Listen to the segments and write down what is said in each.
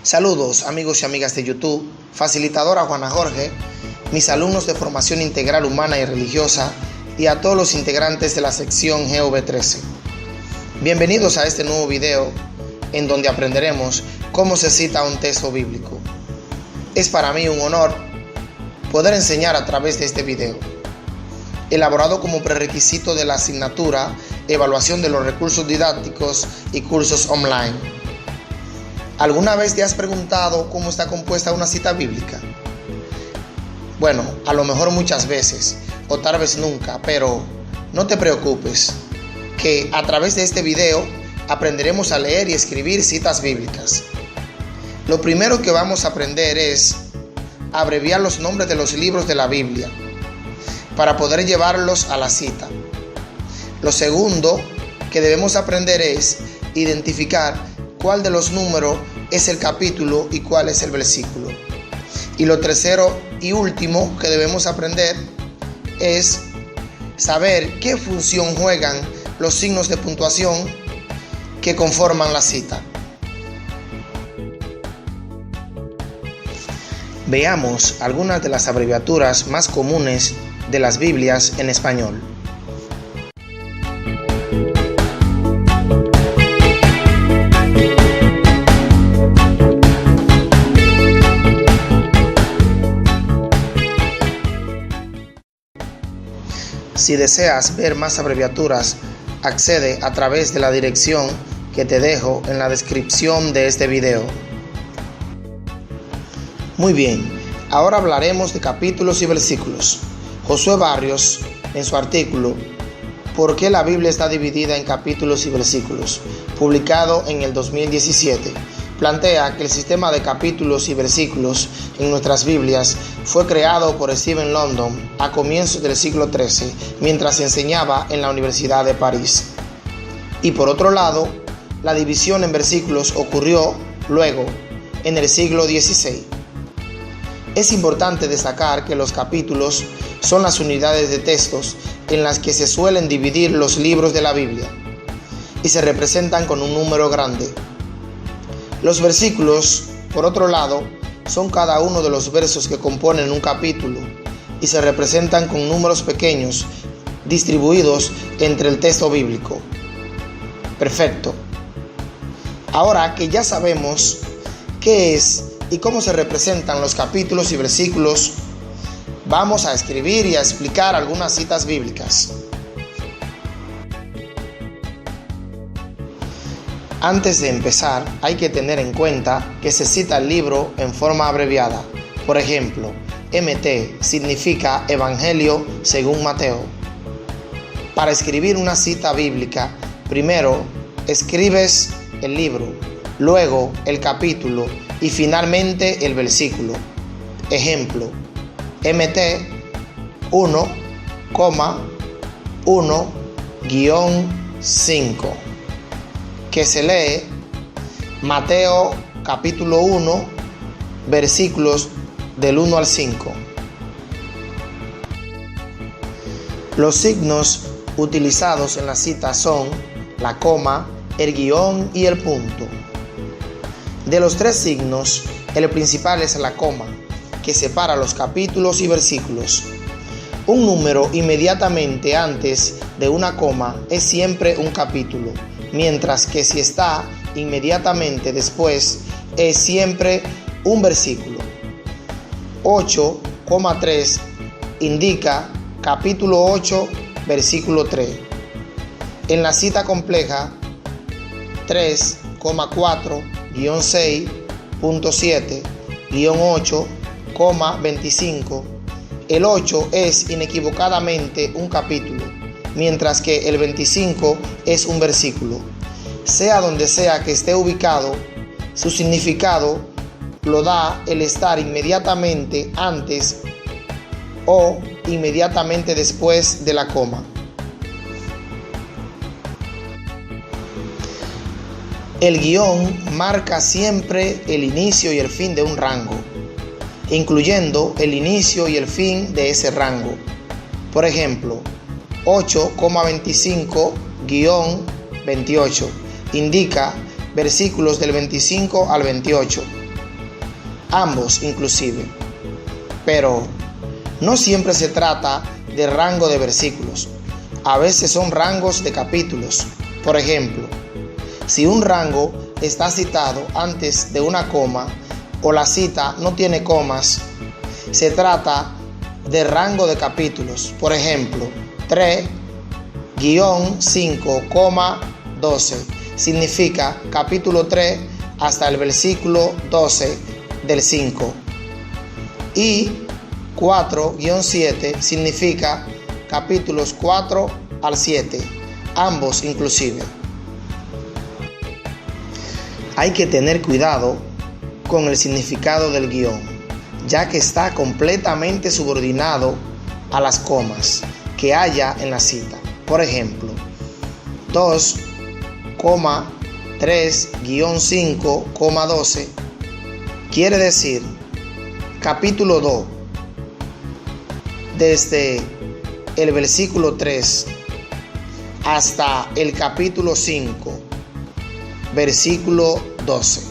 Saludos amigos y amigas de YouTube, facilitadora Juana Jorge, mis alumnos de formación integral humana y religiosa y a todos los integrantes de la sección GV13. Bienvenidos a este nuevo video en donde aprenderemos cómo se cita un texto bíblico. Es para mí un honor poder enseñar a través de este video, elaborado como prerequisito de la asignatura Evaluación de los recursos didácticos y cursos online. ¿Alguna vez te has preguntado cómo está compuesta una cita bíblica? Bueno, a lo mejor muchas veces, o tal vez nunca, pero no te preocupes, que a través de este video aprenderemos a leer y escribir citas bíblicas. Lo primero que vamos a aprender es abreviar los nombres de los libros de la Biblia para poder llevarlos a la cita. Lo segundo que debemos aprender es identificar cuál de los números es el capítulo y cuál es el versículo. Y lo tercero y último que debemos aprender es saber qué función juegan los signos de puntuación que conforman la cita. Veamos algunas de las abreviaturas más comunes de las Biblias en español. Si deseas ver más abreviaturas, accede a través de la dirección que te dejo en la descripción de este video. Muy bien, ahora hablaremos de capítulos y versículos. Josué Barrios, en su artículo ¿Por qué la Biblia está dividida en capítulos y versículos?, publicado en el 2017, plantea que el sistema de capítulos y versículos en nuestras Biblias fue creado por Stephen London a comienzos del siglo XIII, mientras enseñaba en la Universidad de París. Y por otro lado, la división en versículos ocurrió luego, en el siglo XVI. Es importante destacar que los capítulos son las unidades de textos en las que se suelen dividir los libros de la Biblia y se representan con un número grande. Los versículos, por otro lado, son cada uno de los versos que componen un capítulo y se representan con números pequeños distribuidos entre el texto bíblico. Perfecto. Ahora que ya sabemos qué es y cómo se representan los capítulos y versículos, vamos a escribir y a explicar algunas citas bíblicas. Antes de empezar, hay que tener en cuenta que se cita el libro en forma abreviada. Por ejemplo, MT significa Evangelio según Mateo. Para escribir una cita bíblica, primero escribes el libro, luego el capítulo y finalmente el versículo. Ejemplo, MT 1,1-5, que se lee Mateo capítulo 1, versículos del 1 al 5. Los signos utilizados en la cita son la coma, el guión y el punto. De los tres signos, el principal es la coma, que separa los capítulos y versículos. Un número inmediatamente antes de una coma es siempre un capítulo, mientras que si está inmediatamente después es siempre un versículo. 8,3 indica capítulo 8, versículo 3. En la cita compleja 3,4-6.7-8,25, el 8 es inequivocadamente un capítulo, mientras que el 25 es un versículo. Sea donde sea que esté ubicado, su significado lo da el estar inmediatamente antes o inmediatamente después de la coma. El guión marca siempre el inicio y el fin de un rango, incluyendo el inicio y el fin de ese rango. Por ejemplo, 8,25-28 indica versículos del 25 al 28, ambos inclusive. Pero no siempre se trata de rango de versículos. A veces son rangos de capítulos. Por ejemplo, si un rango está citado antes de una coma o la cita no tiene comas, se trata de rango de capítulos. Por ejemplo, 3-5,12 significa capítulo 3 hasta el versículo 12 del 5. Y 4-7 significa capítulos 4 al 7, ambos inclusive. Hay que tener cuidado con el significado del guión, ya que está completamente subordinado a las comas que haya en la cita. Por ejemplo, 2,3-5,12 quiere decir capítulo 2, desde el versículo 3 hasta el capítulo 5, versículo 12.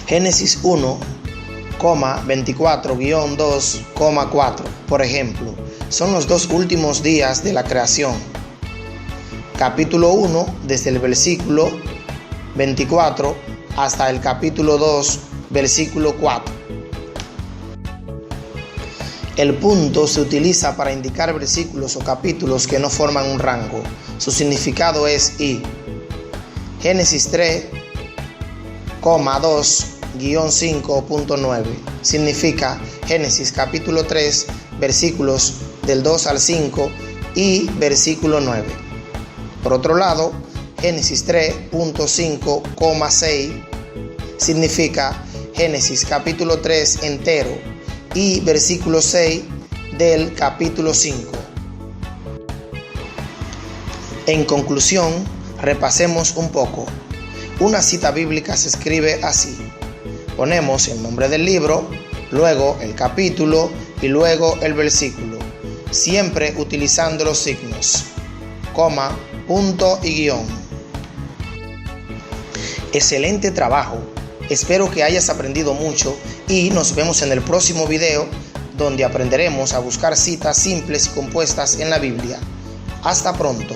Génesis 1,24-2,4, por ejemplo, son los dos últimos días de la creación. Capítulo 1, desde el versículo 24 hasta el capítulo 2, versículo 4. El punto se utiliza para indicar versículos o capítulos que no forman un rango. Su significado es y. Génesis 3,2-5.9 significa Génesis capítulo 3, versículos del 2 al 5 y versículo 9. Por otro lado, Génesis 3,5,6 significa Génesis capítulo 3 entero y versículo 6 del capítulo 5. En conclusión, repasemos un poco. Una cita bíblica se escribe así: ponemos el nombre del libro, luego el capítulo y luego el versículo, siempre utilizando los signos, coma, punto y guión. Excelente trabajo. Espero que hayas aprendido mucho y nos vemos en el próximo video, donde aprenderemos a buscar citas simples y compuestas en la Biblia. Hasta pronto.